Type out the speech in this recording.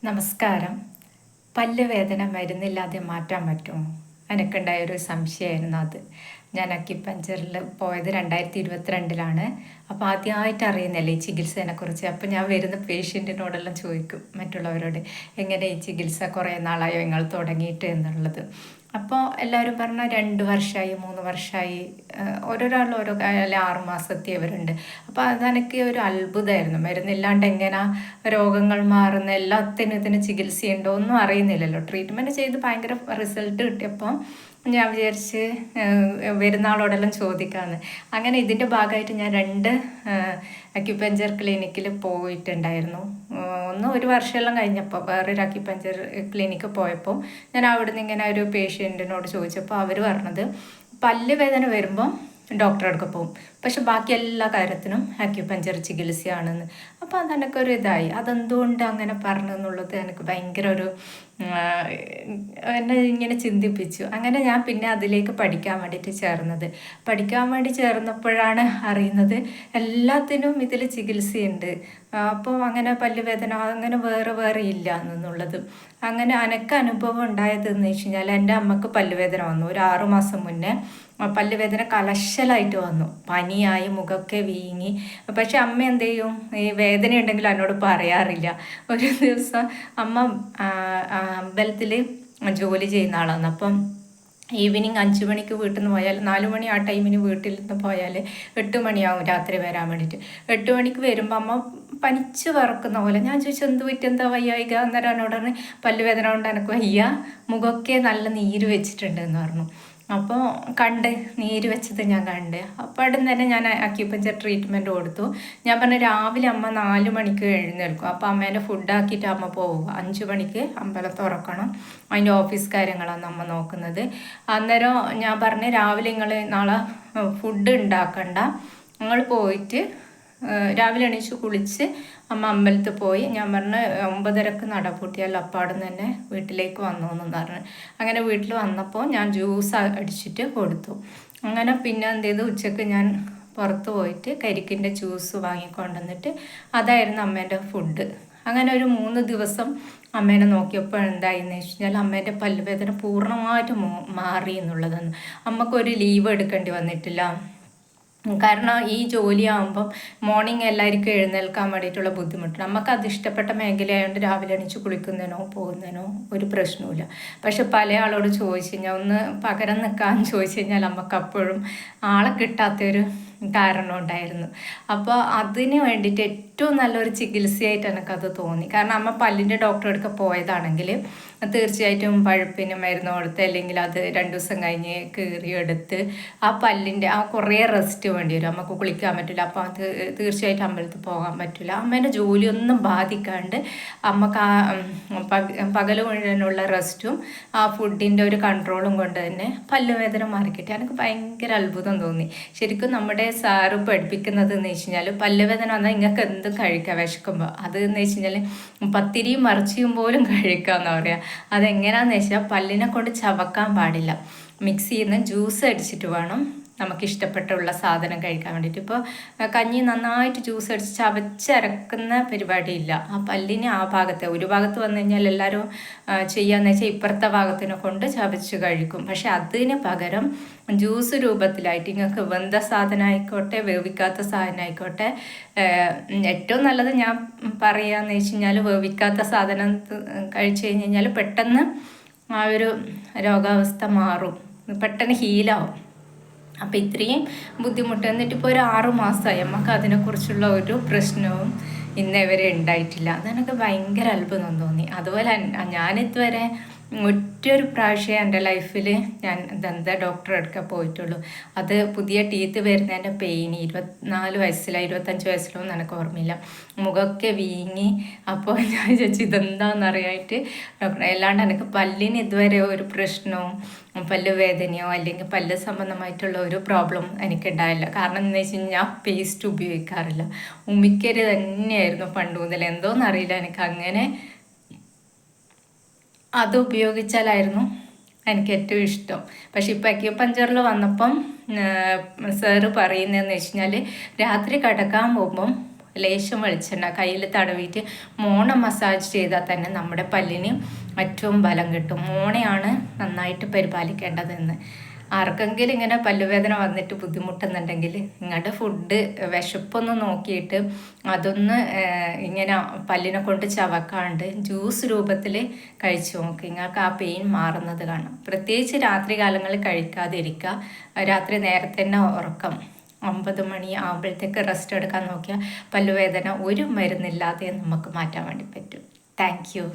നമസ്കാരം. പല്ല് വേദന മരുന്നില്ലാതെ മാറ്റാൻ പറ്റുമോ? എനിക്കുണ്ടായൊരു സംശയമായിരുന്നു അത്. ഞാൻ അക്യുപഞ്ചറിൽ പോയത് 2022-ലാണ്. അപ്പോൾ ആദ്യമായിട്ട് അറിയുന്നില്ല ഈ ചികിത്സേനെക്കുറിച്ച്. അപ്പോൾ ഞാൻ വരുന്ന പേഷ്യൻറ്റിനോടെല്ലാം ചോദിക്കും മറ്റുള്ളവരോട്, എങ്ങനെ ഈ ചികിത്സ കുറേ നാളായോ നിങ്ങൾ തുടങ്ങിയിട്ട് എന്നുള്ളത്. അപ്പോൾ എല്ലാവരും പറഞ്ഞാൽ 2 വർഷമായി 3 വർഷമായി, ഓരോരാൾ ഓരോ അല്ലെ 6 മാസത്തിയവരുണ്ട്. അപ്പോൾ അതെനിക്ക് ഒരു അത്ഭുതമായിരുന്നു. മരുന്നില്ലാണ്ട് എങ്ങനെ രോഗങ്ങൾ മാറുന്ന, എല്ലാത്തിനും ഇതിന് ചികിത്സയുണ്ടോ ഒന്നും അറിയുന്നില്ലല്ലോ. ട്രീറ്റ്മെൻറ്റ് ചെയ്ത് ഭയങ്കര റിസൾട്ട് കിട്ടിയപ്പോൾ ഞാൻ വിചാരിച്ച് വരുന്ന ആളോടെല്ലാം ചോദിക്കാമെന്ന്. അങ്ങനെ ഇതിൻ്റെ ഭാഗമായിട്ട് ഞാൻ 2 അക്യുപഞ്ചർ ക്ലിനിക്കിൽ പോയിട്ടുണ്ടായിരുന്നു. ഒന്ന് 1 വർഷമെല്ലാം കഴിഞ്ഞപ്പോൾ വേറൊരു അക്യുപഞ്ചർ ക്ലിനിക്ക് പോയപ്പോൾ ഞാൻ അവിടുന്ന് ഇങ്ങനെ ഒരു പേഷ്യൻറ്റിനോട് ചോദിച്ചപ്പോൾ അവർ പറഞ്ഞത് പല്ല് വേദന വരുമ്പോൾ ഡോക്ടറെ അടുക്ക പോകും, പക്ഷെ ബാക്കി എല്ലാ കാര്യത്തിനും അക്യുപഞ്ചർ ചികിത്സയാണെന്ന്. അപ്പോൾ അതെനിക്കൊരു ഇതായി, അതെന്തുകൊണ്ട് അങ്ങനെ പറഞ്ഞു എന്നുള്ളത് എനിക്ക് ഭയങ്കര ഒരു എന്നെ ഇങ്ങനെ ചിന്തിപ്പിച്ചു. അങ്ങനെ ഞാൻ പിന്നെ അതിലേക്ക് പഠിക്കാൻ വേണ്ടിയിട്ട് പഠിക്കാൻ വേണ്ടി ചേർന്നപ്പോഴാണ് അറിയുന്നത് എല്ലാത്തിനും ഇതിൽ ചികിത്സയുണ്ട്. അപ്പോൾ അങ്ങനെ പല്ലുവേദന അങ്ങനെ വേറെ വേറെ ഇല്ല എന്നുള്ളത്. അങ്ങനെ എനിക്ക് അനുഭവം ഉണ്ടായതെന്ന് വെച്ച് കഴിഞ്ഞാൽ എൻ്റെ അമ്മക്ക് പല്ലുവേദന വന്നു ഒരു 6 മാസം മുന്നേ. പല്ലുവേദന കലശലായിട്ട് വന്നു, പനിയായി, മുഖമൊക്കെ വീങ്ങി. പക്ഷെ അമ്മ എന്ത് ചെയ്യും, ഈ വേദന ഉണ്ടെങ്കിൽ എന്നോട് പറയാറില്ല. ഒരു ദിവസം അമ്മ അമ്പലത്തിൽ ജോലി ചെയ്യുന്ന ആളാണ്. അപ്പം ഈവനിങ് 5 മണിക്ക് വീട്ടിൽ നിന്ന് പോയാൽ 4 മണി ആ ടൈമിന് വീട്ടിൽ നിന്ന് പോയാൽ 8 മണിയാവും രാത്രി വരാൻ വേണ്ടിയിട്ട്. 8 മണിക്ക് വരുമ്പോൾ അമ്മ പനിച്ച് വറക്കുന്ന പോലെ. ഞാൻ ചോദിച്ചു എന്ത് പറ്റി, എന്താ വയ്യായിക? അന്നേരം എന്നോടാണ് പല്ലുവേദന കൊണ്ട് എനിക്ക് വയ്യ, മുഖമൊക്കെ നല്ല നീര് വെച്ചിട്ടുണ്ട് എന്ന് പറഞ്ഞു. അപ്പോൾ നീര് വെച്ചത് ഞാൻ കണ്ട്. അപ്പോൾ അവിടെ തന്നെ ഞാൻ അക്യുപഞ്ചർ ട്രീറ്റ്മെൻറ്റ് കൊടുത്തു. ഞാൻ പറഞ്ഞു രാവിലെ അമ്മ 4 മണിക്ക് എഴുന്നേൽക്കും. അപ്പോൾ അമ്മേനെ ഫുഡാക്കിയിട്ട് അമ്മ പോവുക. 5 മണിക്ക് അമ്പലം തുറക്കണം, അതിൻ്റെ ഓഫീസ് കാര്യങ്ങളാണ് അമ്മ നോക്കുന്നത്. അന്നേരം ഞാൻ പറഞ്ഞു രാവിലെ നിങ്ങൾ നാളെ ഫുഡ് ഉണ്ടാക്കണ്ട, നിങ്ങൾ പോയിട്ട് രാവിലെ എണീച്ച് കുളിച്ച് അമ്മ അമ്പലത്തിൽ പോയി. ഞാൻ പറഞ്ഞ് 9:30 നട പൂട്ടിയാൽ അപ്പാടുന്ന് തന്നെ വീട്ടിലേക്ക് വന്നു എന്ന് പറഞ്ഞു. അങ്ങനെ വീട്ടിൽ വന്നപ്പോൾ ഞാൻ ജ്യൂസ് അടിച്ചിട്ട് കൊടുത്തു. അങ്ങനെ പിന്നെ എന്ത് ചെയ്തു, ഉച്ചക്ക് ഞാൻ പുറത്ത് പോയിട്ട് കരിക്കിൻ്റെ ജ്യൂസ് വാങ്ങിക്കൊണ്ടുവന്നിട്ട് അതായിരുന്നു അമ്മേൻ്റെ ഫുഡ്. അങ്ങനെ ഒരു 3 ദിവസം അമ്മേനെ നോക്കിയപ്പോൾ എന്തായെന്ന് വെച്ച് കഴിഞ്ഞാൽ അമ്മേൻ്റെ പല്ലുവേദന പൂർണ്ണമായിട്ട് മാറി എന്നുള്ളതാണ്. അമ്മക്കൊരു ലീവ് എടുക്കേണ്ടി വന്നിട്ടില്ല. കാരണം ഈ ജോലിയാകുമ്പം മോർണിംഗ് എല്ലാവർക്കും എഴുന്നേൽക്കാൻ വേണ്ടിയിട്ടുള്ള ബുദ്ധിമുട്ട്. നമുക്ക് അത് ഇഷ്ടപ്പെട്ട മേഖലയായതുകൊണ്ട് രാവിലെ എണീച്ച് കുളിക്കുന്നതിനോ പോകുന്നതിനോ ഒരു പ്രശ്നവുമില്ല. പക്ഷെ പല ആളോട് ചോദിച്ചു കഴിഞ്ഞാൽ ഒന്ന് പകരം നിൽക്കാൻ ചോദിച്ചു കഴിഞ്ഞാൽ നമുക്ക് അപ്പോഴും ആളെ കിട്ടാത്തൊരു കാരണം ഉണ്ടായിരുന്നു. അപ്പോൾ അതിന് വേണ്ടിയിട്ട് ഏറ്റവും നല്ലൊരു ചികിത്സയായിട്ട് എനിക്കത് തോന്നി. കാരണം അമ്മ പല്ലിൻ്റെ ഡോക്ടറെ അടുക്ക പോയതാണെങ്കിൽ തീർച്ചയായിട്ടും പഴുപ്പിന് മരുന്ന് കൊടുത്ത് അല്ലെങ്കിൽ അത് 2 ദിവസം കഴിഞ്ഞ് കീറിയെടുത്ത് ആ പല്ലിൻ്റെ കുറേ റെസ്റ്റ് വേണ്ടി വരും. അമ്മക്ക് കുളിക്കാൻ പറ്റില്ല. അപ്പോൾ അത് തീർച്ചയായിട്ടും അമ്പലത്തിൽ പോകാൻ പറ്റില്ല. അമ്മേൻ്റെ ജോലിയൊന്നും ബാധിക്കാണ്ട് അമ്മക്ക് ആ പകൽ മുഴുവനുള്ള റെസ്റ്റും ആ ഫുഡിൻ്റെ ഒരു കൺട്രോളും കൊണ്ട് തന്നെ പല്ലുവേദന മാറിക്കിട്ടി. എനിക്ക് ഭയങ്കര അത്ഭുതം തോന്നി. ശരിക്കും നമ്മുടെ സാറ് പഠിപ്പിക്കുന്നത് എന്ന് വെച്ച് കഴിഞ്ഞാൽ പല്ലുവേദന വന്നാൽ നിങ്ങൾക്ക് എന്തും കഴിക്കാം വിശക്കുമ്പോൾ. അത് എന്ന് വെച്ച് കഴിഞ്ഞാൽ പത്തിരിയും മറിച്ചിയും പോലും കഴിക്കാമെന്ന് പറയാം. അതെങ്ങനെയാണെന്ന് വെച്ചാൽ പല്ലിനെ കൊണ്ട് ചവക്കാൻ പാടില്ല, മിക്സിയിൽ നിന്ന് ജ്യൂസ് അടിച്ചിട്ട് വേണം നമുക്കിഷ്ടപ്പെട്ടുള്ള സാധനം കഴിക്കാൻ വേണ്ടിയിട്ട്. ഇപ്പോൾ കഞ്ഞി നന്നായിട്ട് ജ്യൂസ് അടിച്ച് ചവച്ചരക്കുന്ന പരിപാടിയില്ല. ആ പല്ലിന് ആ ഭാഗത്ത് ഒരു ഭാഗത്ത് വന്നു കഴിഞ്ഞാൽ എല്ലാവരും ചെയ്യാന്ന് വെച്ചാൽ ഇപ്പുറത്തെ ഭാഗത്തിനെ കൊണ്ട് ചവച്ച് കഴിക്കും. പക്ഷെ അതിന് പകരം ജ്യൂസ് രൂപത്തിലായിട്ട് നിങ്ങൾക്ക് വെന്ത സാധനമായിക്കോട്ടെ വേവിക്കാത്ത സാധനമായിക്കോട്ടെ, ഏറ്റവും നല്ലത് ഞാൻ പറയാന്ന് വെച്ച് കഴിഞ്ഞാൽ വേവിക്കാത്ത സാധനം കഴിച്ചു കഴിഞ്ഞാൽ പെട്ടെന്ന് ആ ഒരു രോഗാവസ്ഥ മാറും, പെട്ടെന്ന് ഹീലാവും. അപ്പോൾ ഇത്രയും ബുദ്ധിമുട്ട് എന്നിട്ടിപ്പോൾ ഒരു 6 മാസമായി നമുക്ക് അതിനെക്കുറിച്ചുള്ള ഒരു പ്രശ്നവും ഇന്നേ വരെ ഉണ്ടായിട്ടില്ല. അതെനിക്ക് ഭയങ്കര അത്ഭുതം തോന്നി. അതുപോലെ ഞാനിതുവരെ ഒറ്റൊരു പ്രാവശ്യം എൻ്റെ ലൈഫിൽ ഞാൻ ദന്ത ഡോക്ടറെ അടുക്ക പോയിട്ടുള്ളൂ. അത് പുതിയ ടീത്ത് വരുന്നതിൻ്റെ പെയിൻ 24 വയസ്സിലോ 25 വയസ്സിലോ എനിക്ക് ഓർമ്മയില്ല. മുഖമൊക്കെ വീങ്ങി. അപ്പോൾ ഞാൻ വിചാരിച്ചു ഇതെന്താണെന്നറിയായിട്ട് ഡോക്ടറെ, അല്ലാണ്ട് എനിക്ക് പല്ലിന് ഇതുവരെ ഒരു പ്രശ്നവും പല്ല് വേദനയോ അല്ലെങ്കിൽ പല്ല് സംബന്ധമായിട്ടുള്ള ഒരു പ്രോബ്ലം എനിക്കുണ്ടായില്ല. കാരണം എന്ന് വെച്ച് കഴിഞ്ഞാൽ ഞാൻ പേസ്റ്റ് ഉപയോഗിക്കാറില്ല, ഉമിക്കരി തന്നെയായിരുന്നു പണ്ട് മുതൽ. എന്തോന്നറിയില്ല, എനിക്ക് അങ്ങനെ അത് ഉപയോഗിച്ചാലായിരുന്നു എനിക്ക് ഏറ്റവും ഇഷ്ടം. പക്ഷെ ഇപ്പോൾ അക്യുപഞ്ചറിൽ വന്നപ്പം സാറ് പറയുന്നതെന്ന് വെച്ച് കഴിഞ്ഞാൽ രാത്രി കിടക്കാൻ പോകുമ്പം ലേശം വെളിച്ചെണ്ണ കയ്യിൽ തടവിയിട്ട് മോണ മസാജ് ചെയ്താൽ തന്നെ നമ്മുടെ പല്ലിന് ഏറ്റവും ബലം കിട്ടും. മോണയാണ് നന്നായിട്ട് പരിപാലിക്കേണ്ടതെന്ന്. ആർക്കെങ്കിലും ഇങ്ങനെ പല്ലുവേദന വന്നിട്ട് ബുദ്ധിമുട്ടുന്നുണ്ടെങ്കിൽ നിങ്ങളുടെ ഫുഡ് വിശപ്പൊന്ന് നോക്കിയിട്ട് അതൊന്ന് ഇങ്ങനെ പല്ലിനെ കൊണ്ട് ചവക്കാണ്ട് ജ്യൂസ് രൂപത്തിൽ കഴിച്ചു നോക്കുക. നിങ്ങൾക്ക് ആ പെയിൻ മാറുന്നത് കാണാം. പ്രത്യേകിച്ച് രാത്രി കാലങ്ങളിൽ കഴിക്കാതിരിക്കുക. രാത്രി നേരത്തെ തന്നെ ഉറക്കം 9 മണി ആകുമ്പോഴത്തേക്ക് റെസ്റ്റ് എടുക്കാൻ നോക്കിയാൽ പല്ലുവേദന ഒരു മരുന്നില്ലാതെ നമുക്ക് മാറ്റാൻ വേണ്ടി പറ്റും. Thank you.